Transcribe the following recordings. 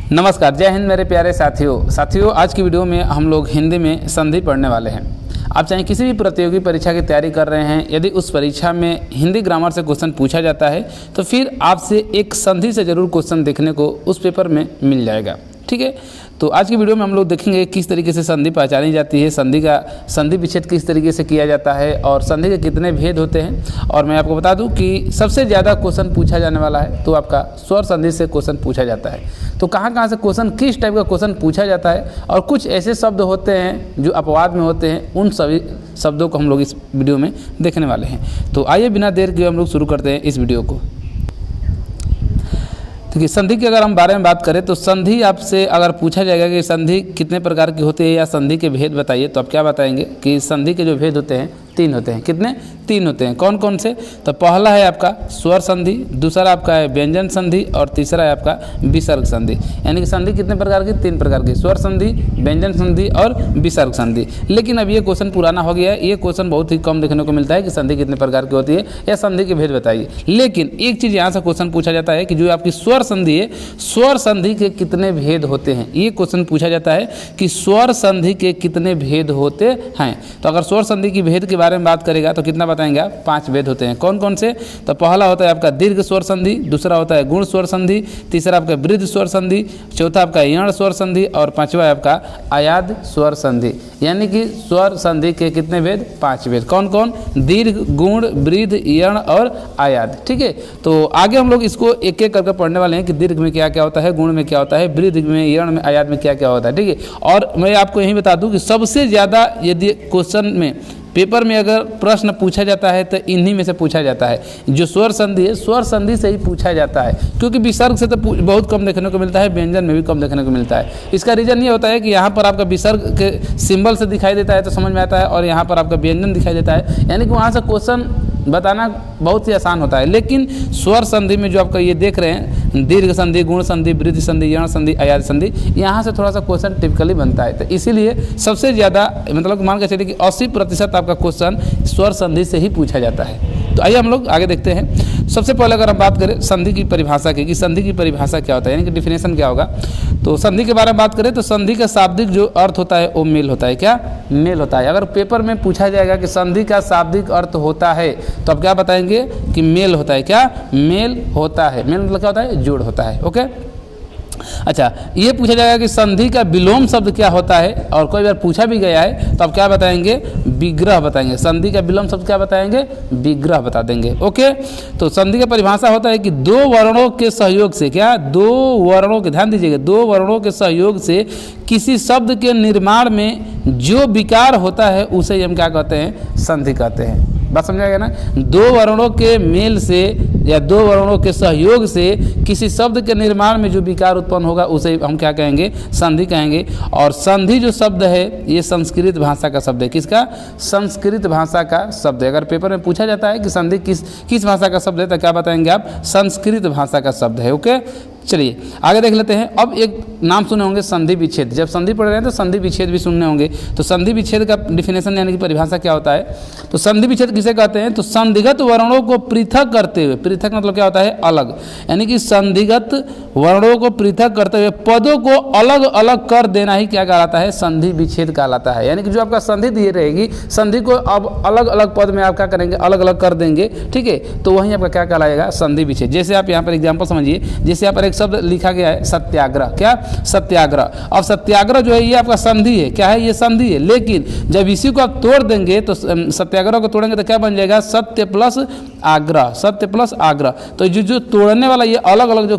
नमस्कार, जय हिंद मेरे प्यारे साथियों आज की वीडियो में हम लोग हिंदी में संधि पढ़ने वाले हैं। आप चाहे किसी भी प्रतियोगी परीक्षा की तैयारी कर रहे हैं, यदि उस परीक्षा में हिंदी ग्रामर से क्वेश्चन पूछा जाता है तो फिर आपसे एक संधि से ज़रूर क्वेश्चन देखने को उस पेपर में मिल जाएगा। ठीक है, तो आज की वीडियो में हम लोग देखेंगे किस तरीके से संधि पहचानी जाती है, संधि विच्छेद किस तरीके से किया जाता है और संधि के कितने भेद होते हैं। और मैं आपको बता दूं कि सबसे ज़्यादा क्वेश्चन पूछा जाने वाला है तो आपका स्वर संधि से क्वेश्चन पूछा जाता है। तो कहाँ से क्वेश्चन, किस टाइप का क्वेश्चन पूछा जाता है और कुछ ऐसे शब्द होते हैं जो अपवाद में होते हैं, उन सभी शब्दों को हम लोग इस वीडियो में देखने वाले हैं। तो आइए बिना देर किए हम लोग शुरू करते हैं इस वीडियो को। देखिए, संधि के अगर हम बारे में बात करें तो संधि आपसे अगर पूछा जाएगा कि संधि कितने प्रकार की होती है या संधि के भेद बताइए, तो आप क्या बताएंगे कि संधि के जो भेद होते हैं 3 होते हैं। कितने? 3 होते हैं। कौन कौन से? तो पहला है आपका स्वर संधि, दूसरा आपका है व्यंजन संधि और तीसरा है आपका विसर्ग संधि। यानी कि संधि कितने प्रकार की? 3 प्रकार की, स्वर संधि, व्यंजन संधि और विसर्ग संधि। लेकिन अब ये क्वेश्चन पुराना हो गया है, ये क्वेश्चन बहुत ही कम देखने को मिलता है कि संधि कितने प्रकार की होती है या संधि के भेद बताइए। लेकिन एक चीज़ यहाँ से क्वेश्चन पूछा जाता है कि जो आपकी स्वर संधि है, स्वर संधि के कितने भेद होते हैं, ये क्वेश्चन पूछा जाता है कि स्वर संधि के कितने भेद होते हैं। तो अगर स्वर संधि की भेद के बारे में बात करेगा तो कितना बताएंगे आप? 5 भेद होते हैं। कौन कौन से? तो पहला होता है आपका दीर्घ स्वर संधि, दूसरा होता है गुण स्वर संधि, तीसरा आपका वृद्ध स्वर संधि, चौथा आपका यण स्वर संधि और पांचवा है आपका आयाद स्वर संधि। यानी कि स्वर संधि के कितने भेद? 5 भेद। कौन कौन? दीर्घ, गुण, वृद्ध, यण और आयाद। ठीक है, तो आगे हम लोग इसको एक एक करके पढ़ने वाले हैं कि दीर्घ में क्या क्या होता है, गुण में क्या होता है, वृद्ध में, यण में, आयाद में क्या क्या होता है। ठीक है, और मैं आपको यही बता दूं कि सबसे ज़्यादा यदि क्वेश्चन में पेपर में अगर प्रश्न पूछा जाता है तो इन्हीं में से पूछा जाता है। जो स्वर संधि है, स्वर संधि से ही पूछा जाता है, क्योंकि विसर्ग से तो बहुत कम देखने को मिलता है, व्यंजन में भी कम देखने को मिलता है। इसका रीज़न ये होता है कि यहाँ पर आपका विसर्ग के सिंबल से दिखाई देता है तो समझ में आता है, और यहाँ पर आपका व्यंजन दिखाई देता है, यानी कि वहाँ से क्वेश्चन बताना बहुत ही आसान होता है। लेकिन स्वर संधि में जो आपका ये देख रहे हैं, दीर्घ संधि, गुण संधि, वृद्धि संधि, यण संधि, आयाद संधि, यहाँ से थोड़ा सा क्वेश्चन टिपिकली बनता है। तो इसीलिए सबसे ज़्यादा मतलब मान के चलिए कि 80% आपका क्वेश्चन स्वर संधि से ही पूछा जाता है। तो आइए हम लोग आगे देखते हैं। सबसे पहले अगर हम बात करें संधि की परिभाषा की, कि संधि की परिभाषा क्या होता है, यानी कि डिफिनेशन क्या होगा, तो संधि के बारे में बात करें तो संधि का शाब्दिक जो अर्थ होता है वो मेल होता है। क्या? मेल होता है। अगर पेपर में पूछा जाएगा कि संधि का शाब्दिक अर्थ होता है तो आप क्या बताएंगे कि मेल होता है। क्या? मेल होता है। मेल मतलब क्या होता है? जोड़ होता है। ओके, अच्छा, ये पूछा जाएगा कि संधि का विलोम शब्द क्या होता है, और कोई बार पूछा भी गया है तो आप क्या बताएंगे? विग्रह बताएंगे। संधि का विलोम शब्द क्या बताएंगे? विग्रह बता देंगे। ओके, तो संधि का परिभाषा होता है कि 2 वर्णों के सहयोग से, क्या? 2 वर्णों के, ध्यान दीजिएगा, 2 वर्णों के सहयोग से किसी शब्द के निर्माण में जो विकार होता है उसे हम क्या कहते हैं? संधि कहते हैं। बात समझा गया ना? 2 वर्णों के मेल से या 2 वर्णों के सहयोग से किसी शब्द के निर्माण में जो विकार उत्पन्न होगा उसे हम क्या कहेंगे? संधि कहेंगे। और संधि जो शब्द है ये संस्कृत भाषा का शब्द है। किसका? संस्कृत भाषा का शब्द है। अगर पेपर में पूछा जाता है कि संधि किस भाषा का शब्द है तो क्या बताएंगे आप? संस्कृत भाषा का शब्द है। ओके, चलिए आगे देख लेते हैं। अब एक नाम सुने होंगे संधि विच्छेद। जब संधि पढ़ रहे हैं तो संधि विच्छेद भी सुनने होंगे। तो संधि विच्छेद का डिफिनेशन यानी कि परिभाषा क्या होता है, तो संधि विच्छेद किसे कहते हैं? तो संधिगत वर्णों को पृथक करते हुए, पृथक मतलब क्या होता है? अलग, यानी कि संधिगत वर्णों को पृथक करते हुए पदों को अलग अलग कर देना ही क्या कहलाता है? संधि विच्छेद कहलाता है। यानी कि जो आपका संधि दी रहेगी, संधि को अब अलग अलग पद में आप क्या करेंगे? अलग अलग कर देंगे। ठीक है, तो वहीं आपका क्या कहलाएगा? संधि विच्छेद। जैसे आप यहाँ पर एग्जाम्पल समझिए, जैसे यहाँ पर एक शब्द लिखा गया है सत्याग्रह। क्या? सत्याग्रह। अब सत्याग्रह जो है ये आपका संधि है। क्या है? ये संधि है। लेकिन जब इसी को आप तोड़ देंगे तो सत्याग्रह को तोड़ेंगे तो क्या बन जाएगा? सत्य प्लस आग्रह। सत्य प्लस आग्रह। तो जो तोड़ने वाला ये अलग अलग जो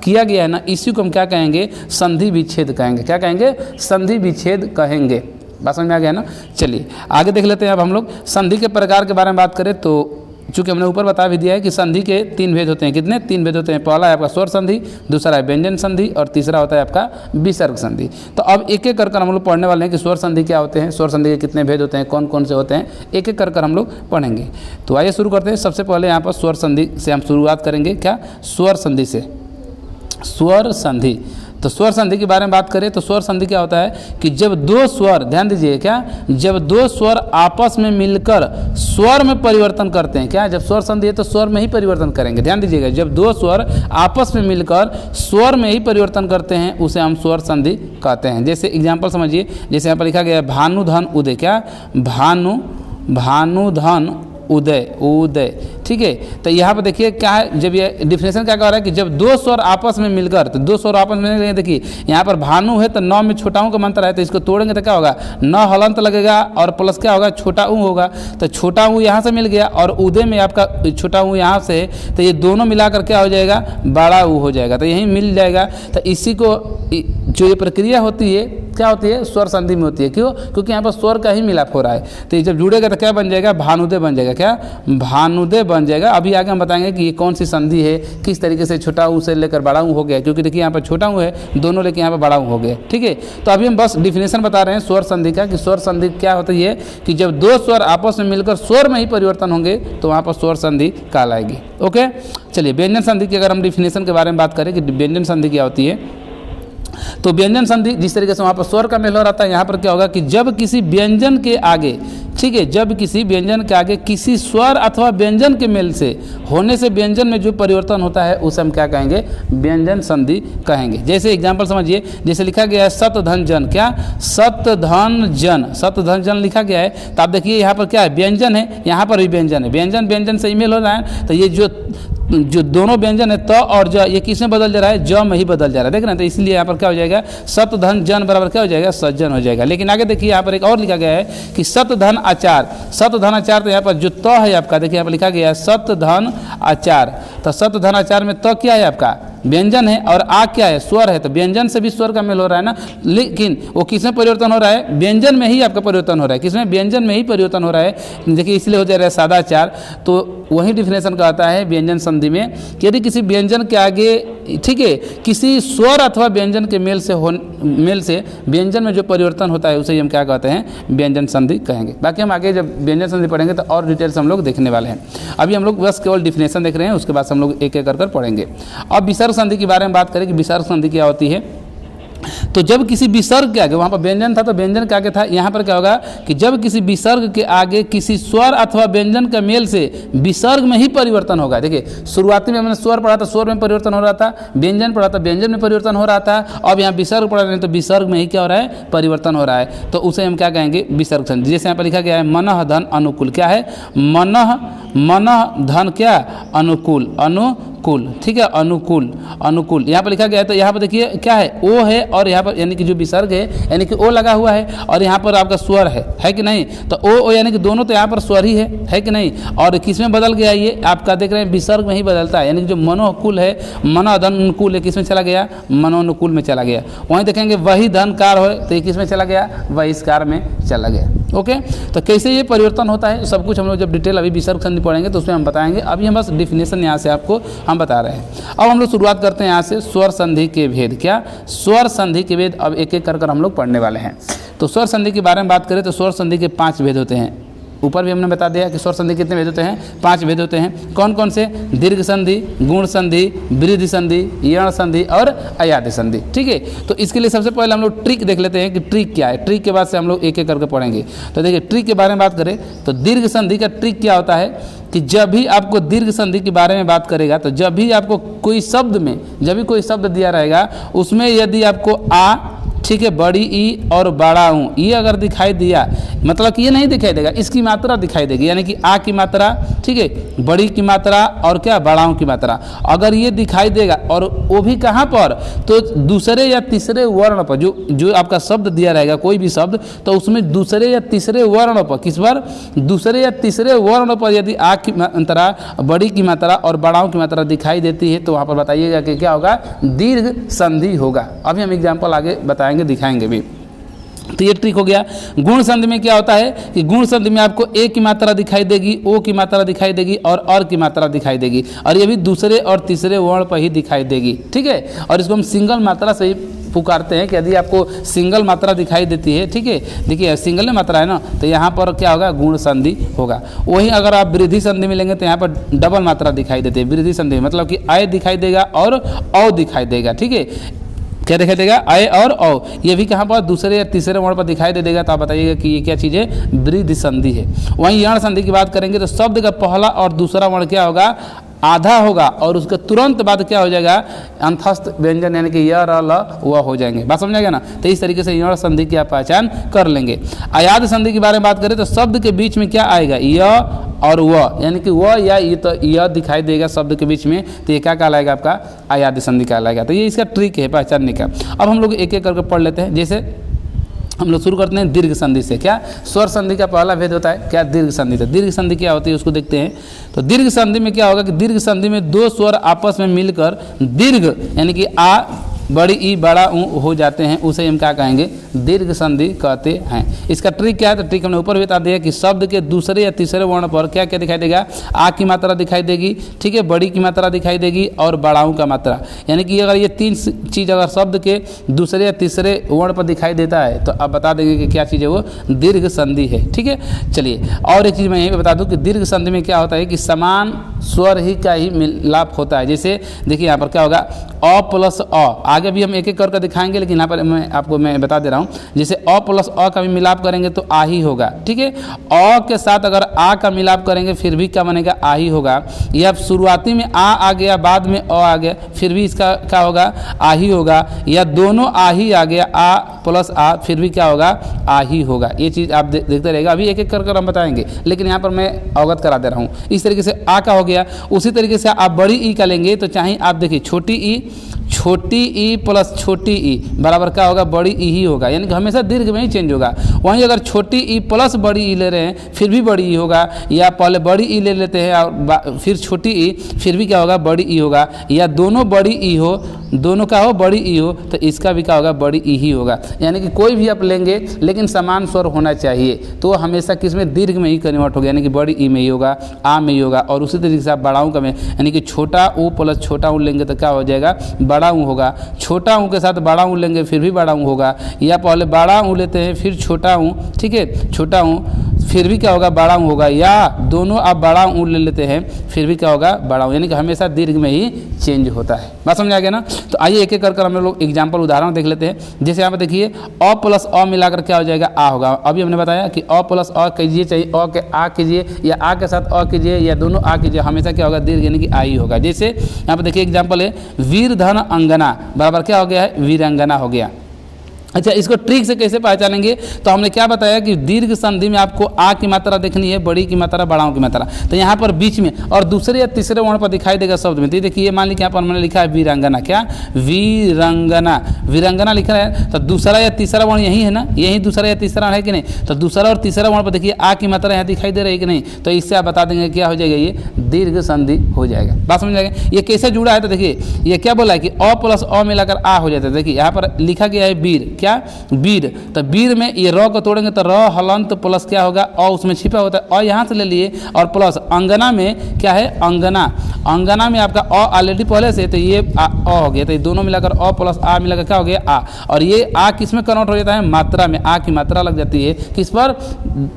किया गया है ना, इसी को हम क्या कहेंगे? संधि विच्छेद कहेंगे। क्या कहेंगे? संधि विच्छेद कहेंगे। बात समझ में आ गया ना? चलिए आगे देख लेते हैं। अब हम लोग संधि के प्रकार के बारे में बात करें तो चूँकि हमने ऊपर बता भी दिया है कि संधि के 3 भेद होते हैं। कितने? 3 भेद होते हैं। पहला है आपका स्वर संधि, दूसरा है व्यंजन संधि और तीसरा होता है आपका विसर्ग संधि। तो अब एक एक कर हम लोग पढ़ने वाले हैं कि स्वर संधि क्या होते हैं, स्वर संधि के कितने भेद होते हैं, कौन कौन से होते हैं, एक एक कर हम लोग पढ़ेंगे। तो आइए शुरू करते हैं। सबसे पहले यहाँ पर स्वर संधि से हम शुरुआत करेंगे। क्या? स्वर संधि से। स्वर संधि, तो स्वर संधि के बारे में बात करें तो स्वर संधि क्या होता है कि जब दो स्वर, ध्यान दीजिए, क्या, जब दो स्वर आपस में मिलकर स्वर में परिवर्तन करते हैं, क्या, जब स्वर संधि है तो स्वर में ही परिवर्तन करेंगे, ध्यान दीजिएगा, जब दो स्वर आपस में मिलकर स्वर में ही परिवर्तन करते हैं उसे हम स्वर संधि कहते हैं। जैसे एग्जाम्पल समझिए, जैसे यहाँ पर लिखा गया है भानु धन उदय, क्या, भानु धन उदय, उदय, ठीक है। तो यहाँ पर देखिए क्या है, जब ये डिफिनेशन क्या कह रहा है कि जब दो स्वर आपस में मिलकर, तो दो स्वर आपस में मिलकर, देखिए यहाँ पर भानु है तो नौ में छोटा ऊ का मंत्र है, तो इसको तोड़ेंगे तो क्या होगा, नौ हलंत लगेगा और प्लस क्या होगा, छोटा ऊ होगा, तो छोटा ऊ यहाँ से मिल गया और उदय में आपका छोटा ऊ यहाँ से है, तो ये दोनों मिलाकर क्या हो जाएगा, बड़ा ऊ हो जाएगा, तो यहीं मिल जाएगा। तो इसी को जो ये प्रक्रिया होती है क्या होती है, स्वर संधि में होती है। क्यों, क्योंकि यहाँ पर स्वर का ही मिलाप हो रहा है, तो ये जब जुड़ेगा तो क्या बन जाएगा, भानुदय बन जाएगा, क्या, भानुदय बन जाएगा। अभी आगे हम बताएंगे कि ये कौन सी संधि है, किस तरीके से छोटा ऊ से लेकर बड़ा ऊ हो गया, क्योंकि देखिए यहाँ पर छोटा ऊ है, दोनों लेके यहाँ पर बड़ा ऊ हो गया, ठीक है। तो अभी हम बस डिफिनेशन बता रहे हैं स्वर संधि का, कि स्वर संधि क्या होती है कि जब दो स्वर आपस में मिलकर स्वर में ही परिवर्तन होंगे तो वहाँ पर स्वर संधि कहलाएगी। ओके, चलिए व्यंजन संधि की अगर हम डिफिनेशन के बारे में बात करें कि व्यंजन संधि क्या होती है, तो व्यंजन संधि जिस तरीके से वहाँ पर स्वर का मेल हो रहता है, यहाँ पर क्या होगा कि जब किसी व्यंजन के आगे, ठीक है, जब किसी व्यंजन के आगे किसी स्वर अथवा व्यंजन के मेल से होने से व्यंजन में जो परिवर्तन होता है उसे हम क्या कहेंगे, व्यंजन संधि कहेंगे। जैसे एग्जाम्पल समझिए, जैसे लिखा गया है सत धन जन, क्या, सत धन जन, सत धन जन लिखा गया है, तो आप देखिए यहाँ पर क्या है, व्यंजन है, यहाँ पर भी व्यंजन है, व्यंजन व्यंजन से ईमेल हो रहा है, तो ये जो दोनों व्यंजन है त और ज, ये किस में बदल जा रहा है, ज में ही बदल जा रहा है, देख रहे हैं। तो इसलिए यहाँ पर क्या हो जाएगा, सत धन जन बराबर क्या हो जाएगा, सज्जन हो जाएगा। लेकिन आगे देखिए यहाँ पर एक और लिखा गया है कि सत धन आचार, सत धन आचार, तो यहाँ पर जो त है आपका, देखिए यहाँ पर लिखा गया है सत धन आचार, तो सत धन आचार में त क्या है आपका, व्यंजन है, और आ क्या है, स्वर है, तो व्यंजन से भी स्वर का मेल हो रहा है ना, लेकिन वो किसमें परिवर्तन हो रहा है, व्यंजन में ही आपका परिवर्तन हो रहा है, किसमें, व्यंजन में ही परिवर्तन हो रहा है, देखिए इसलिए हो जा रहा है सादाचार। तो वही डिफिनेशन का आता है व्यंजन संधि में कि यदि किसी व्यंजन के आगे, ठीक है, किसी स्वर अथवा व्यंजन के मेल से व्यंजन में जो परिवर्तन होता है उसे हम क्या कहते हैं, व्यंजन संधि कहेंगे। बाकी हम आगे जब व्यंजन संधि पढ़ेंगे तो और डिटेल से हम लोग देखने वाले हैं। अभी हम लोग बस केवल डिफिनेशन देख रहे हैं, उसके बाद हम लोग एक एक कर पढ़ेंगे। अब विसर्ग संधि के बारे में बात करें कि विसर्ग संधि क्या होती है, तो जब किसी विसर्ग के आगे, वहाँ पर व्यंजन था तो व्यंजन के आगे था, यहाँ पर क्या होगा कि जब किसी विसर्ग के आगे किसी स्वर अथवा व्यंजन का मेल से विसर्ग में ही परिवर्तन होगा। देखिए शुरुआती में हमने स्वर पढ़ा था, स्वर में परिवर्तन हो रहा था, व्यंजन पढ़ा था, व्यंजन में परिवर्तन हो रहा था, अब यहाँ विसर्ग पढ़ा रहे हैं तो विसर्ग में ही क्या हो रहा है, परिवर्तन हो रहा है, तो उसे हम क्या कहेंगे, विसर्ग संधि। जैसे यहाँ पर लिखा गया है मनः धन अनुकूल, क्या है, मनः धन क्या, अनुकूल, अनुकूल, ठीक है, अनुकूल, अनुकूल यहाँ पर लिखा गया है। तो यहाँ पर देखिए क्या है, ओ है, और यहाँ पर यानी कि जो विसर्ग है यानी कि ओ लगा हुआ है, और यहाँ पर आपका स्वर है कि नहीं, तो ओ यानी कि दोनों तो यहाँ पर स्वर ही है कि नहीं, और किस में बदल गया, ये आपका देख रहे हैं विसर्ग में ही बदलता है, यानी कि जो मनोकुल है, मनोधन अनुकूल है, किस में चला गया, मनोनुकूल में चला गया। वहीं देखेंगे वही धनकार हो तो ये किस में चला गया, वहिष्कार में चला गया। ओके, तो कैसे ये परिवर्तन होता है सब कुछ हम लोग जब डिटेल अभी विसर्ग संधि पढ़ेंगे तो उसमें हम बताएंगे। अभी हम बस डिफिनेशन यहाँ से आपको हम बता रहे हैं। अब हम लोग शुरुआत करते हैं यहाँ से स्वर संधि के भेद, क्या, स्वर संधि के भेद अब एक एक कर हम लोग पढ़ने वाले हैं। तो स्वर संधि के बारे में बात करें तो स्वर संधि के 5 भेद होते हैं। ऊपर भी हमने बता दिया कि स्वर संधि कितने भेद होते हैं, 5 भेद होते हैं। कौन कौन से, दीर्घ संधि, गुण संधि, वृद्धि संधि, यण संधि और अयादि संधि, ठीक है। तो इसके लिए सबसे पहले हम लोग ट्रिक देख लेते हैं कि ट्रिक क्या है, ट्रिक के बाद से हम लोग एक एक करके पढ़ेंगे। तो देखिए ट्रिक के बारे में बात करें तो दीर्घ संधि का ट्रिक क्या होता है कि जब भी आपको दीर्घ संधि के बारे में बात करेगा तो जब भी आपको कोई शब्द में, जब भी कोई शब्द दिया रहेगा उसमें यदि आपको आ, ठीक है, बड़ी ई और बड़ा ऊ, ये अगर दिखाई दिया, मतलब कि ये नहीं दिखाई देगा, इसकी मात्रा दिखाई देगी, यानी कि आ की मात्रा, ठीक है, बड़ी की मात्रा और क्या, बड़ाऊ की मात्रा, अगर ये दिखाई देगा और वो भी कहाँ पर, तो दूसरे या तीसरे वर्ण पर, जो आपका शब्द दिया रहेगा कोई भी शब्द, तो उसमें दूसरे या तीसरे वर्ण पर, किस पर, दूसरे या तीसरे वर्ण पर यदि आ की मात्रा, बड़ी की मात्रा और बड़ाऊ की मात्रा दिखाई देती है तो वहाँ पर बताइएगा कि क्या होगा, दीर्घ संधि होगा। अभी हम एग्जाम्पल आगे बताएंगे, दिखाएंगे भी। तो ये ट्रिक हो गया। गुण संधि में क्या होता है कि गुण संधि में आपको ए की मात्रा दिखाई देगी, ओ की मात्रा दिखाई देगी और की मात्रा दिखाई देगी, और ये भी दूसरे और तीसरे वर्ण पर ही दिखाई देगी, ठीक है। और इसको हम सिंगल मात्रा से ही पुकारते हैं कि यदि आपको सिंगल मात्रा दिखाई देती है, ठीक है, देखिए सिंगल मात्रा है ना, तो यहाँ पर क्या होगा, गुण संधि होगा। वहीं अगर आप वृद्धि संधि में लेंगे तो यहाँ पर डबल मात्रा दिखाई देती है वृद्धि संधि में, मतलब कि आय दिखाई देगा और औ दिखाई देगा, ठीक है। क्या दिखाई देगा, अय और औ, ये भी कहाँ पर दूसरे या तीसरे वर्ण पर दिखाई दे देगा। तो आप बताइएगा कि ये क्या चीज़ है, वृद्धि संधि है। वहीं यण संधि की बात करेंगे तो शब्द का पहला और दूसरा वर्ण क्या होगा, आधा होगा और उसके तुरंत बाद क्या हो जाएगा, अंतस्थ व्यंजन यानी कि य र ल व हो जाएंगे। बात समझ आएगा ना। तो इस तरीके से यण संधि की आप पहचान कर लेंगे। अयाद संधि के बारे में बात करें तो शब्द के बीच में क्या आएगा, य और व, यानी कि व या ये तो य दिखाई देगा शब्द के बीच में, तो ये क्या कहलाएगा, आपका अयाद संधि कहलाएगा। तो ये इसका ट्रिक है पहचानने का। अब हम लोग एक एक करके पढ़ लेते हैं। जैसे हम लोग शुरू करते हैं दीर्घ संधि से। क्या स्वर संधि का पहला भेद होता है, क्या दीर्घ संधि। तो दीर्घ संधि क्या होती है उसको देखते हैं। तो दीर्घ संधि में क्या होगा कि दीर्घ संधि में दो स्वर आपस में मिलकर दीर्घ यानी कि आ बड़ी ई बड़ा ऊ हो जाते हैं, उसे हम क्या कहेंगे, दीर्घ संधि कहते हैं। इसका ट्रिक क्या है, तो ट्रिक हमने ऊपर बता दिया कि शब्द के दूसरे या तीसरे वर्ण पर क्या क्या दिखाई देगा, आ की मात्रा दिखाई देगी, ठीक है, बड़ी की मात्रा दिखाई देगी और बड़ाऊ का मात्रा। यानी कि अगर ये तीन चीज़ अगर शब्द के दूसरे या तीसरे वर्ण पर दिखाई देता है तो आप बता देंगे कि क्या चीज़ है, वो दीर्घ संधि है। ठीक है, चलिए और एक चीज़ मैं यहीं पर बता दूँ कि दीर्घ संधि में क्या होता है कि समान स्वर ही का ही मिलाप होता है। जैसे देखिए यहाँ पर क्या होगा, अ प्लस अ, आगे भी हम एक एक करके दिखाएंगे, लेकिन यहाँ पर मैं बता दे रहा हूँ। जैसे अ प्लस अ का भी मिलाप करेंगे तो आ ही होगा। ठीक है, अ के साथ अगर आ का मिलाप करेंगे फिर भी क्या बनेगा, आ ही होगा। या शुरुआती में आ गया, बाद में अ आ गया, फिर भी इसका क्या होगा, आ ही होगा। या दोनों आ ही आ गया, आ प्लस आ, फिर भी क्या होगा, आ ही होगा। ये चीज़ आप देखते रहेगा। अभी एक एक कर हम बताएंगे, लेकिन यहाँ पर मैं अवगत करा दे रहा हूँ। इस तरीके से आ का हो गया। उसी तरीके से आप बड़ी ई का लेंगे तो चाहे आप देखिए छोटी ई प्लस छोटी ई बराबर क्या होगा, बड़ी ई ही होगा। यानी कि हमेशा दीर्घ में ही चेंज होगा। वहीं अगर छोटी ई प्लस बड़ी ई ले रहे हैं फिर भी बड़ी ई होगा, या पहले बड़ी ई ले लेते हैं और फिर छोटी ई, फिर भी क्या होगा, बड़ी ई होगा। या दोनों बड़ी ई हो, दोनों का हो बड़ी ई हो, तो इसका भी क्या होगा, बड़ी ई ही होगा। यानी कि कोई भी आप लेंगे लेकिन समान स्वर होना चाहिए, तो हमेशा किस में, दीर्घ में ही कन्वर्ट होगा। यानी कि बड़ी ई में ही होगा, आ में ही होगा। और उसी तरीके से आप बड़ाऊ का में, यानी कि छोटा ऊ प्लस छोटा ऊ लेंगे तो क्या हो जाएगा, बड़ा ऊ होगा। छोटा ऊ के साथ बड़ा ऊ लेंगे फिर भी बड़ा ऊ होगा। या पहले बड़ा ऊ लेते हैं फिर छोटा ऊ, ठीक है, छोटा ऊ फिर भी क्या होगा, बड़ा ऊ होगा। या दोनों आप बड़ा ऊ ले लेते हैं फिर भी क्या होगा, बड़ा ऊ। यानी कि हमेशा दीर्घ में ही चेंज होता है। बात समझ आ गया ना। तो आइए एक एक कर हम लोग एग्जाम्पल उदाहरण देख लेते हैं। जैसे यहाँ पर देखिए अ प्लस अ मिलाकर क्या हो जाएगा, आ होगा। अभी हमने बताया कि अ प्लस अ कीजिए, चाहे अ के आ कीजिए या आ के साथ अ कीजिए या दोनों आ कीजिए, हमेशा क्या होगा, दीर्घ यानी कि आ ही होगा। जैसे यहाँ पर देखिए एग्जाम्पल है, वीर धन अंगना बराबर क्या हो गया है, वीरांगना हो गया। अच्छा, इसको ट्रिक से कैसे पहचानेंगे, तो हमने क्या बताया कि दीर्घ संधि में आपको आ की मात्रा देखनी है, बड़ी की मात्रा, बड़ाओं की मात्रा। तो यहाँ पर बीच में और दूसरे या तीसरे वर्ण पर दिखाई देगा शब्द में। तो देखिए मान लीजिए यहाँ पर हमने लिखा है वीरांगना, क्या वीरांगना, वीरांगना लिखा है। तो दूसरा या तीसरा वर्ण यही है ना, यही दूसरा या तीसरा है कि नहीं। तो दूसरा और तीसरा वर्ण पर देखिए आ की मात्रा यहाँ दिखाई दे रही है कि नहीं। तो इससे आप बता देंगे क्या हो जाएगा, ये दीर्घ संधि हो जाएगा। बात समझ जाएगा। ये कैसे जुड़ा है, तो देखिए ये क्या बोला है कि अ प्लस अ मिलाकर आ हो जाता है। देखिए यहाँ पर लिखा गया है वीर, क्या वीर। तो वीर में ये र को तोड़ेंगे तो र हलंत प्लस क्या होगा, अ उसमें छिपा होता है, अ यहाँ से ले लिए। और प्लस अंगना में क्या है, अंगना, अंगना में आपका अ ऑलरेडी पहले से, तो ये अ हो गया। तो ये दोनों मिलाकर अ प्लस आ मिलाकर क्या हो गया, आ। और ये आ किस में कन्वर्ट हो जाता है, मात्रा में। आ की मात्रा लग जाती है किस पर,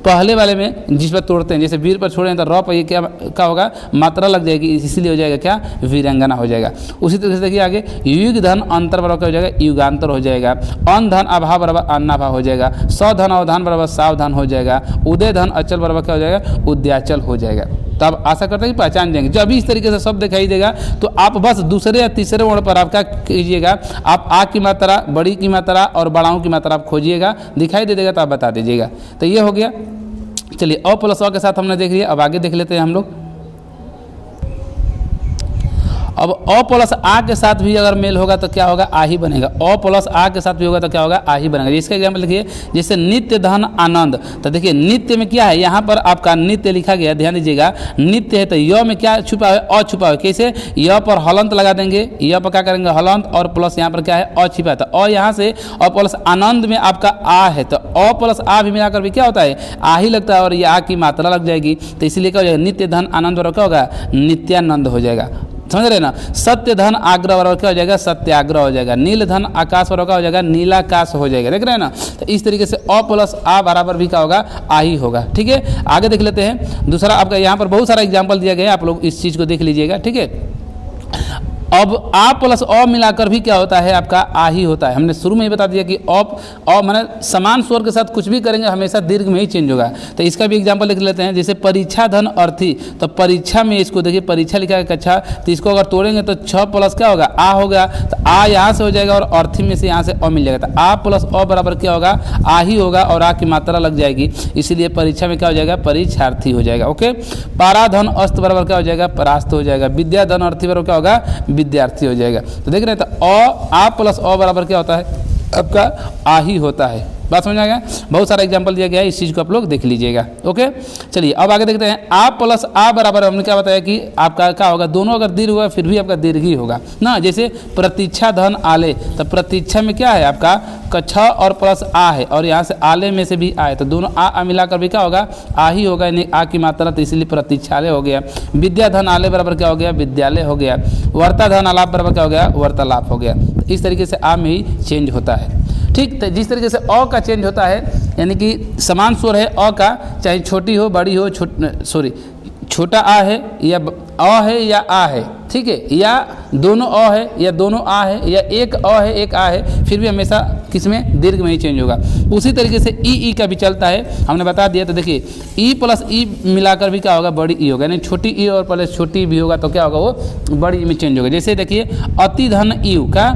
पहले वाले में जिस पर तोड़ते हैं। जैसे वीर पर छोड़ें तो र पर ये क्या होगा, मात्रा लग जाएगी, इसलिए हो जाएगा क्या, वीरांगना हो जाएगा। उसी तरीके से देखिए आगे, युग धन अंतर बराबर क्या हो जाएगा, युगांतर हो जाएगा। अन धन अभाव बराबर अन्नाभाव हो जाएगा। सधन अवधान बराबर सावधान हो जाएगा। उदय धन अचल बराबर क्या हो जाएगा, उद्याचल हो जाएगा। तो आप आशा करते हैं कि पहचान जाएंगे। जब भी इस तरीके से शब्द दिखाई देगा तो आप बस दूसरे या तीसरे वर्ण पर आप क्या कीजिएगा, आप आ की मात्रा, बड़ी की मात्रा और बड़ाओं की मात्रा आप खोजिएगा, दिखाई दे देगा तो आप बता दीजिएगा। तो ये हो गया। चलिए अ प्लस अ के साथ हमने देख लिया, अब आगे देख लेते हैं हम लोग। अब अ प्लस आ के साथ भी अगर मेल होगा तो क्या होगा, आ ही बनेगा। अ प्लस आ के साथ भी होगा तो क्या होगा, आ ही बनेगा। इसका एग्जाम्पल लिखिए, जैसे नित्य धन आनंद। तो देखिए नित्य में क्या है, यहाँ पर आपका नित्य लिखा गया, ध्यान दीजिएगा। नित्य है तो य में क्या छुपा है, अ छुपा है। कैसे, य पर हलंत लगा देंगे, य पर क्या करेंगे, हलंत, और प्लस यहाँ पर क्या है, अ छिपा है। तो अ यहाँ से अ प्लस आनंद में आपका आ है, तो अ प्लस आ भी मिलाकर भी क्या होता है, आ ही लगता है, और ये आ की मात्रा लग जाएगी। तो इसलिए क्या हो जाएगा, नित्य धन आनंद बराबर क्या होगा, नित्यानंद हो जाएगा। समझ रहे ना। सत्य धन आग्रह बराबर क्या हो जाएगा, सत्याग्रह हो जाएगा। नील धन आकाश बराबर क्या हो जाएगा, नीलाकाश हो जाएगा। देख रहे हैं ना। तो इस तरीके से अ प्लस आ बराबर भी क्या होगा, आ ही होगा। ठीक है, आगे देख लेते हैं। दूसरा आपका यहाँ पर बहुत सारा एग्जाम्पल दिया गया है, आप लोग इस चीज़ को देख लीजिएगा। ठीक है, अब आ प्लस अ मिलाकर भी क्या होता है आपका आ ही होता है। हमने शुरू में ही बता दिया कि अ माने समान स्वर के साथ कुछ भी करेंगे हमेशा दीर्घ में ही चेंज होगा। तो इसका भी एग्जांपल लिख लेते हैं, जैसे परीक्षा धन अर्थी, तो परीक्षा में इसको देखिए परीक्षा लिखा है कक्षा, तो इसको अगर तोड़ेंगे तो 6 प्लस क्या होगा आ होगा, तो आ यहाँ से हो जाएगा और अर्थी में से यहाँ से अ मिल जाएगा, तो आ प्लस अ बराबर क्या होगा आ ही होगा और आ की मात्रा लग जाएगी, इसीलिए परीक्षा में क्या हो जाएगा परीक्षार्थी हो जाएगा। ओके, पाराधन अस्त बराबर क्या हो जाएगा परास्त हो जाएगा, विद्या धन अर्थी बराबर क्या होगा विद्यार्थी हो जाएगा। तो देख रहे हैं, तो आ प्लस अ बराबर क्या होता है आपका आ ही होता है। बात समझ आ गया, बहुत सारा एग्जांपल दिया गया है, इस चीज़ को आप लोग देख लीजिएगा। ओके, चलिए अब आगे देखते हैं। आ प्लस आ बराबर हमने क्या बताया कि आपका क्या होगा, दोनों अगर दीर्घ होगा फिर भी आपका दीर्घ ही होगा ना। जैसे प्रतीक्षा धन आले, तो प्रतीक्षा में क्या है आपका कक्षा और प्लस आ है और यहाँ से आले में से भी आ है, तो दोनों आ मिलाकर भी क्या होगा आ ही होगा, यानी आ की मात्रा, तो इसलिए प्रतीक्षालय हो गया। विद्या धन आले बराबर क्या हो गया विद्यालय हो गया। वार्ता धन आलाप बराबर क्या हो गया वार्तालाप हो गया। तो इस तरीके से आ में ही चेंज होता है। ठीक, तो जिस तरीके से अ का चेंज होता है, यानी कि समान स्वर है अ का, चाहे छोटी हो बड़ी हो, छोटा आ है या अ है या आ है, ठीक है, या दोनों अ है या दोनों आ है या एक अ है एक आ है, फिर भी हमेशा किसमें दीर्घ में ही चेंज होगा। उसी तरीके से ई का भी चलता है, हमने बता दिया। तो देखिए ई प्लस ई मिलाकर भी क्या होगा बड़ी ई होगा, यानी छोटी ई और प्लस छोटी भी होगा तो क्या होगा वो बड़ी में चेंज होगा। जैसे देखिए अति धन यू का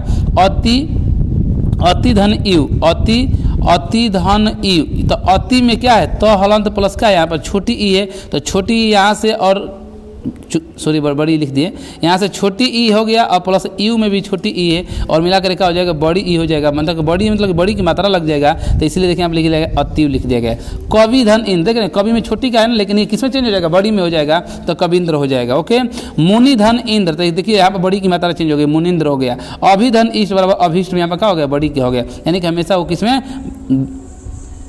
अति धन यू, अति धन यू, तो अति में क्या है तो हलंत प्लस का यहाँ पर छोटी ई है, तो छोटी ई यहाँ से और सॉरी बड़ी लिख दिए, यहाँ से छोटी ई हो गया और प्लस यू में भी छोटी ई है और मिलाकर क्या हो जाएगा बड़ी ई हो जाएगा, मतलब बड़ी मतलब बड़ी की मात्रा लग जाएगा, तो इसलिए देखिए आप लिख लिया अति लिख दिया गया। कवि धन इंद्र, देख रहे हैं कवि में छोटी का है ना, लेकिन ये किसमें चेंज हो जाएगा बड़ी में हो जाएगा, तो कविंद्र हो जाएगा। ओके, मुनि धन इंद्र, तो देखिए यहाँ पर बड़ी की मात्रा चेंज हो गई मुनिंद्र हो गया। अभिधन इष्ट बराबर अभिष्ट में यहाँ पर क्या हो गया बड़ी की हो गया, यानी कि हमेशा वो किसमें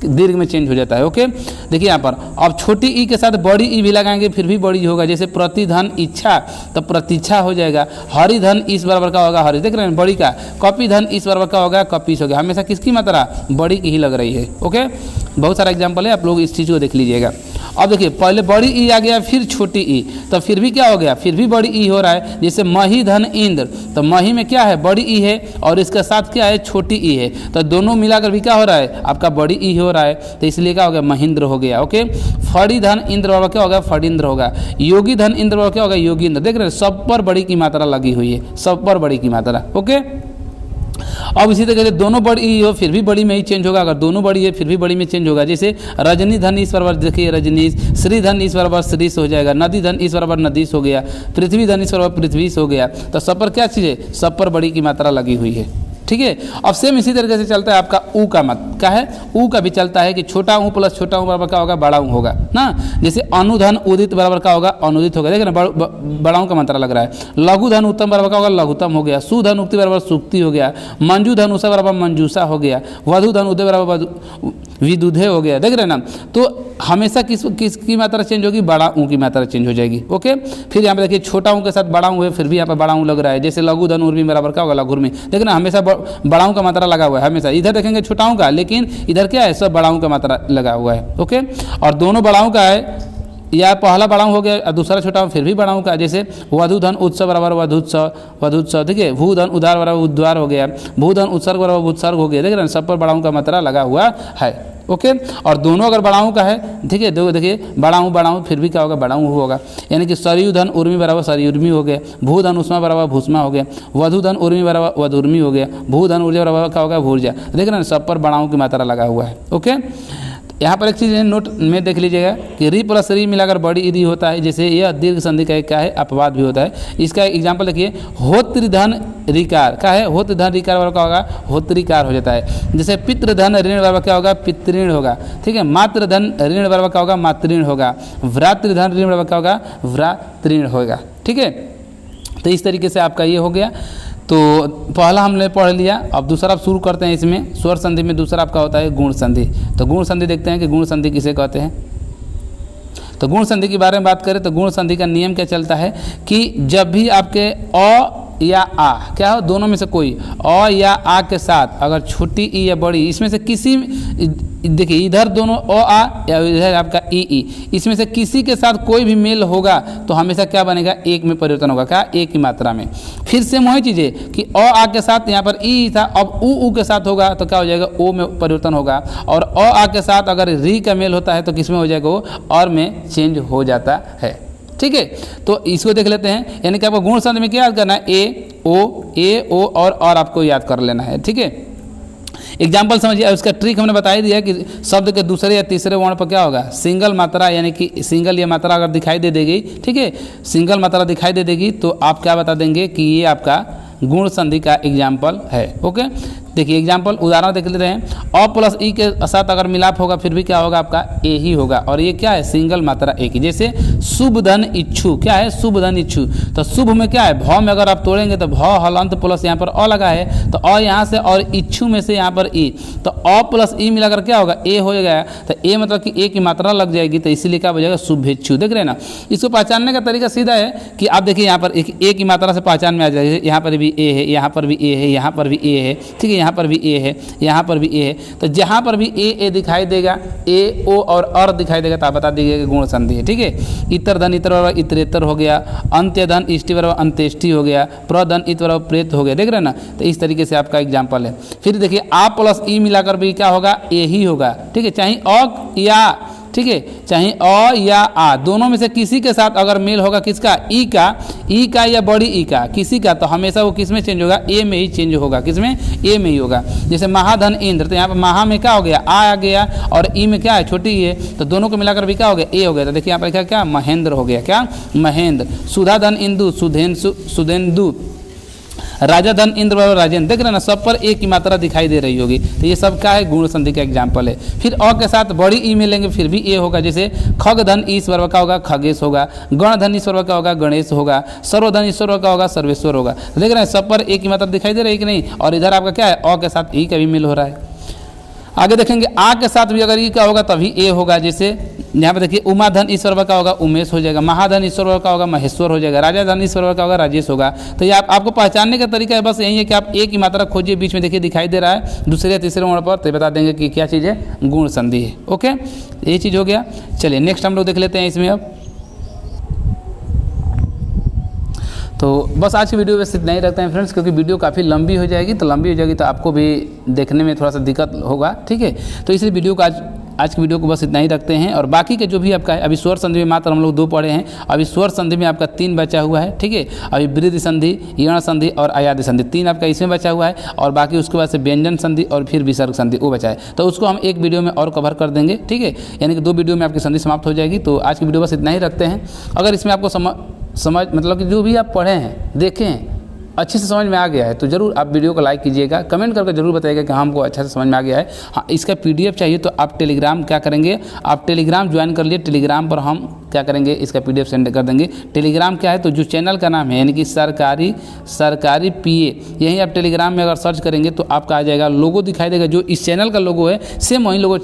दीर्घ में चेंज हो जाता है। ओके, देखिए यहाँ पर अब छोटी ई के साथ बड़ी ई भी लगाएंगे फिर भी बड़ी होगा। जैसे प्रतिधन इच्छा, तो प्रतीक्षा हो जाएगा। हरिधन इस बराबर का होगा हरि, देख रहे हैं बड़ी का। कपि धन इस बराबर का होगा कपीस हो गया, हमेशा किसकी मात्रा बड़ी की ही लग रही है। ओके, बहुत सारा एग्जाम्पल है, आप लोग इस चीज़ को देख लीजिएगा। अब देखिए पहले बड़ी ई आ गया फिर छोटी ई, तो फिर भी क्या हो गया फिर भी बड़ी ई हो रहा है। जैसे मही धन इंद्र, तो मही में क्या है बड़ी ई है और इसके साथ क्या है छोटी ई है, तो दोनों मिलाकर भी क्या हो रहा है आपका बड़ी ई हो रहा है, तो इसलिए क्या हो गया महेंद्र हो गया। ओके, फड़ी धन इंद्र बाबा क्या होगा फड़िंद्र होगा। योगी धन इंद्र बाबा क्या होगा योगींद्र। देख रहे हैं सब पर बड़ी की मात्रा लगी हुई है, सब पर बड़ी की मात्रा। ओके, अब इसी तरह से दोनों बड़ी हो फिर भी बड़ी में ही चेंज होगा, अगर दोनों बड़ी है फिर भी बड़ी में चेंज होगा। जैसे रजनी धन इस बराबर देखिए रजनीश, श्री धन इस बराबर श्रीश हो जाएगा, नदी धन इस बराबर नदीश हो गया, पृथ्वी धन इस बराबर पृथ्वीश हो गया। तो सब पर क्या चीज़ है सब पर बड़ी की मात्रा लगी हुई है। ठीक है, अब सेम इसी तरीके से चलता है आपका ऊ का मत क्या है, ऊ का भी चलता है कि छोटा ऊ प्लस छोटा ऊ बराबर क्या होगा बड़ा ऊ होगा ना। जैसे अनुधन उदित बराबर क्या होगा अनुदित होगा, देखिए ना बड़ा ऊ का मात्रा लग रहा है। लघु धन उत्तम बराबर क्या होगा लघुतम हो गया। सुधन उक्ति बराबर सुक्ति हो गया। मंजू धन उषा बराबर मंजूषा हो गया। वधु धन उदय बराबर विदुधे हो गया। देख रहे ना, तो हमेशा किसकी मात्रा चेंज होगी बड़ा ऊ की मात्रा चेंज हो जाएगी। ओके, फिर यहाँ पे देखिए छोटा ऊ के साथ बड़ा ऊ है फिर भी यहाँ पे बड़ा ऊ लग रहा है। जैसे लघु धन उर्मी बराबर क्या होगा लघुर्मी, देखना हमेशा बड़ाऊ का मात्रा लगा हुआ है, हमेशा इधर देखेंगे छोटाऊ का, लेकिन इधर क्या है सब बड़ाऊ का मात्रा लगा हुआ है। ओके, और दोनों बड़ाऊ का है, या पहला बड़ाऊ हो गया और दूसरा छोटा फिर भी बड़ाऊ का। जैसे वधु धन उत्सव बराबर वधुत्सव, ठीक है। भू धन उदार बराबर उद्वार हो गया। भू धन उत्सर्ग बराबर उत्सर्ग हो गया। देख रहे हैं सब पर बड़ाऊ का मात्रा लगा हुआ है। ओके, और दोनों अगर बड़ाऊ का है, ठीक है, देखिए बड़ाऊ फिर भी क्या होगा बड़ाऊ होगा, यानी कि सरयू धन उर्मी बराबर सरयुर्मी हो गया। भू धन उष्मा बराबर भूष्मा हो गया। वधु धन उर्मी बराबर वधुर्मी हो गया। भू धन ऊर्जा बराबर क्या होगा भूर्जा। देख रहे हैं सब पर बड़ाऊ की मात्रा लगा हुआ है। ओके, यहाँ पर एक चीज़ नोट में देख लीजिएगा कि री प्लस री मिलाकर बड़ी ईदी होता है। जैसे यह दीर्घ संधि का एक क्या है अपवाद भी होता है। इसका एग्जाम्पल देखिए होत्रिधन रिकार क्या है, होत्रिधन रिकार बराबर क्या होगा होत्रिकार हो जाता है। जैसे पितृधन ऋण बराबर क्या होगा पितृण होगा, ठीक है। मातृधन ऋण बराबर क्या होगा मातृण होगा। भ्रातृधन ऋण बराबर क्या होगा भ्रातृण होगा, ठीक है। तो इस तरीके से आपका ये हो गया। तो पहला हमने पढ़ लिया, अब दूसरा आप शुरू करते हैं। इसमें स्वर संधि में दूसरा आपका होता है गुण संधि। तो गुण संधि देखते हैं कि गुण संधि किसे कहते हैं। तो गुण संधि के बारे में बात करें तो गुण संधि का नियम क्या चलता है कि जब भी आपके अ या आ क्या हो दोनों में से कोई अ या आ के साथ अगर छोटी ई या बड़ी इसमें से किसी देखिए इधर दोनों अ आ या इधर आपका ई, इसमें से किसी के साथ कोई भी मेल होगा तो हमेशा क्या बनेगा, एक में परिवर्तन होगा, क्या, एक की मात्रा में। फिर से वही चीज़ है कि अ आ के साथ यहाँ पर ई था, अब उ के साथ होगा तो क्या हो जाएगा, ओ में परिवर्तन होगा। और अ आ के साथ अगर री का मेल होता है तो किस में हो जाएगा, वो और में चेंज हो जाता है। ठीक है, तो इसको देख लेते हैं। यानी कि आपको गुण संधि में क्या याद करना है, ए ओ और आपको याद कर लेना है। ठीक है, एग्जाम्पल समझिए। उसका ट्रिक हमने बता ही दिया कि शब्द के दूसरे या तीसरे वर्ण पर क्या होगा, सिंगल मात्रा, यानी कि सिंगल ये मात्रा अगर दिखाई दे देगी, ठीक है, सिंगल मात्रा दिखाई दे देगी तो आप क्या बता देंगे कि ये आपका गुण संधि का एग्जाम्पल है। ओके, देखिए एग्जाम्पल उदाहरण देख लेते हैं। अ प्लस ई के साथ अगर मिलाप होगा फिर भी क्या होगा, आपका ए ही होगा, और ये क्या है, सिंगल मात्रा एक ही। जैसे शुभ धन इच्छु, क्या है, शुभ धन इच्छु, तो शुभ में क्या है, भ में अगर आप तोड़ेंगे तो भ हलंत प्लस यहाँ पर अ लगा है तो अ यहाँ से, और इच्छु में से यहाँ पर ई, तो अ प्लस ई मिलाकर क्या होगा, ए हो गया। तो ए मतलब कि ए की मात्रा लग जाएगी, तो इसीलिए क्या हो जाएगा, शुभेच्छु। देख रहे हैं ना, इसको पहचानने का तरीका सीधा है कि आप देखिए यहाँ पर एक ए की मात्रा से पहचान में आ जाएगी। यहाँ पर भी ए है, यहाँ पर भी ए है, यहाँ पर भी ए है, ठीक है, यहाँ पर भी ए है, यहाँ पर भी ए है, तो जहाँ पर भी ए दिखाई देगा, ए ओ और अर दिखाई देगा तो आप बता दीजिए कि गुण संधि है। ठीक है, इतर धन इतर बराबर इतरेतर हो गया, अंत्य धन इष्टि बराबर अंत्येष्टि हो गया, प्रधन इत बराबर प्रेत हो गया। देख रहे हैं ना, तो इस तरीके से आपका एग्जाम्पल है। फिर देखिए आ प्लस ई मिलाकर भी क्या होगा, ए ही होगा। ठीक है, चाहे अ या, ठीक है, चाहे अ या आ, दोनों में से किसी के साथ अगर मेल होगा, किसका, ई का या बड़ी ई का, किसी का, तो हमेशा वो किस में चेंज होगा, ए में ही चेंज होगा। किस में, ए में ही होगा। जैसे महाधन इंद्र, तो यहाँ पर महा में क्या हो गया, आ गया, और ई में क्या है, छोटी ई है, तो दोनों को मिलाकर भी क्या हो गया, ए हो गया। तो देखिए यहाँ पर लिखा क्या, महेंद्र हो गया, क्या, महेंद्र। सुधाधन इंदु, सुधेंदु, राजा धन इंद्र बराबर राजेंद्र। देख रहे हैं ना, सब पर एक की मात्रा दिखाई दे रही होगी, तो ये सब क्या है, गुण संधि का एग्जाम्पल है। फिर अ के साथ बड़ी ई मिलेंगे फिर भी ए होगा। जैसे खग धन ईश्वर का होगा, खगेश होगा, गण धन ईश्वर का होगा, गणेश होगा, सर्वधन ईश्वर का होगा, सर्वेश्वर होगा। तो देख रहे हैं सब पर एक की मात्रा दिखाई दे रही है कि नहीं, और इधर आपका क्या है, अ के साथ ई का भी मिल हो रहा है। आगे देखेंगे आ के साथ भी अगर ई का होगा तभी ए होगा। जैसे यहाँ पे देखिए उमा धन ईश्वर का होगा, उमेश हो जाएगा, महाधन ईश्वर का होगा, महेश्वर हो जाएगा, राजा धन ईश्वर का होगा, राजेश होगा। तो ये आपको पहचानने का तरीका है बस यही है कि आप एक की मात्रा खोजिए, बीच में देखिए दिखाई दे रहा है दूसरे या तीसरे वर्ण पर, तो बता देंगे कि क्या चीज़ है, गुण संधि है। ओके, ये चीज़ हो गया। चलिए नेक्स्ट हम लोग देख लेते हैं इसमें अब। तो बस आज की वीडियो बस इतना ही रखते हैं फ्रेंड्स, क्योंकि वीडियो काफ़ी लंबी हो जाएगी, तो आपको भी देखने में थोड़ा सा दिक्कत होगा। ठीक है, तो इसलिए वीडियो को आज की वीडियो को बस इतना ही रखते हैं। और बाकी के जो भी आपका है, अभी स्वर संधि में मात्र हम लोग 2 पढ़े हैं, अभी स्वर संधि में आपका 3 बचा हुआ है। ठीक है, अभी वृद्धि संधि, यण संधि और अयादि संधि 3 आपका इसमें बचा हुआ है, और बाकी उसके बाद से व्यंजन संधि और फिर विसर्ग संधि वो बचा है, तो उसको हम एक वीडियो में और कवर कर देंगे। ठीक है, यानी कि 2 वीडियो में आपकी संधि समाप्त हो जाएगी। तो आज की वीडियो बस इतना ही रखते हैं। अगर इसमें आपको समझ मतलब कि जो भी आप पढ़े हैं, देखें हैं, अच्छे से समझ में आ गया है तो ज़रूर आप वीडियो को लाइक कीजिएगा, कमेंट करके ज़रूर बताइएगा कि हमको अच्छा से समझ में आ गया है। हाँ, इसका PDF चाहिए तो आप टेलीग्राम क्या करेंगे, आप टेलीग्राम ज्वाइन कर लिए। टेलीग्राम पर हम क्या करेंगे, इसका PDF सेंड कर देंगे। टेलीग्राम क्या है, तो जो चैनल का नाम है यानी कि सरकारी PA, यही आप टेलीग्राम में अगर सर्च करेंगे तो आपका आ जाएगा, लोगो दिखाई देगा, जो इस चैनल का लोगो है सेम वही लोगो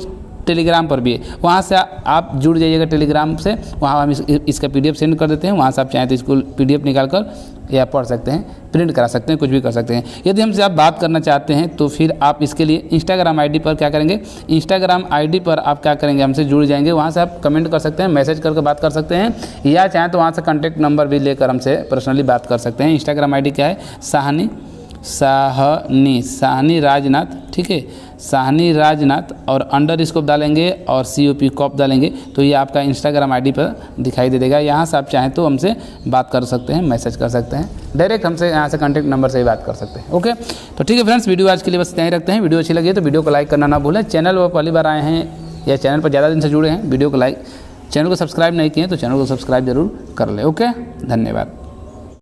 टेलीग्राम पर भी है। वहाँ से आप जुड़ जाइएगा टेलीग्राम से, वहाँ हम इसका PDF सेंड कर देते हैं। वहाँ से आप चाहें तो इसको PDF निकाल कर या पढ़ सकते हैं, प्रिंट करा सकते हैं, कुछ भी कर सकते हैं। यदि हमसे आप बात करना चाहते हैं तो फिर आप इसके लिए इंस्टाग्राम ID पर क्या करेंगे, इंस्टाग्राम ID पर आप क्या करेंगे, हमसे जुड़ जाएंगे। वहाँ से आप कमेंट कर सकते हैं, मैसेज करके बात कर सकते हैं, या चाहें तो वहाँ से कॉन्टैक्ट नंबर भी लेकर हमसे पर्सनली बात कर सकते हैं। इंस्टाग्राम ID क्या है, साहनी राजनाथ। ठीक है, साहनी राजनाथ, और अंडर स्कोप डालेंगे और COP कॉप डालेंगे तो ये आपका इंस्टाग्राम ID पर दिखाई दे देगा। यहाँ से आप चाहें तो हमसे बात कर सकते हैं, मैसेज कर सकते हैं, डायरेक्ट हमसे यहाँ से कॉन्टैक्ट नंबर से ही बात कर सकते हैं। ओके, तो ठीक है फ्रेंड्स, वीडियो आज के लिए बस इतना ही रखते हैं। वीडियो अच्छी लगी तो वीडियो को लाइक करना ना भूलें। चैनल पर पहली बार आए हैं या चैनल पर ज़्यादा दिन से जुड़े हैं, वीडियो को लाइक, चैनल को सब्सक्राइब नहीं किए तो चैनल को सब्सक्राइब जरूर कर लें। ओके, धन्यवाद।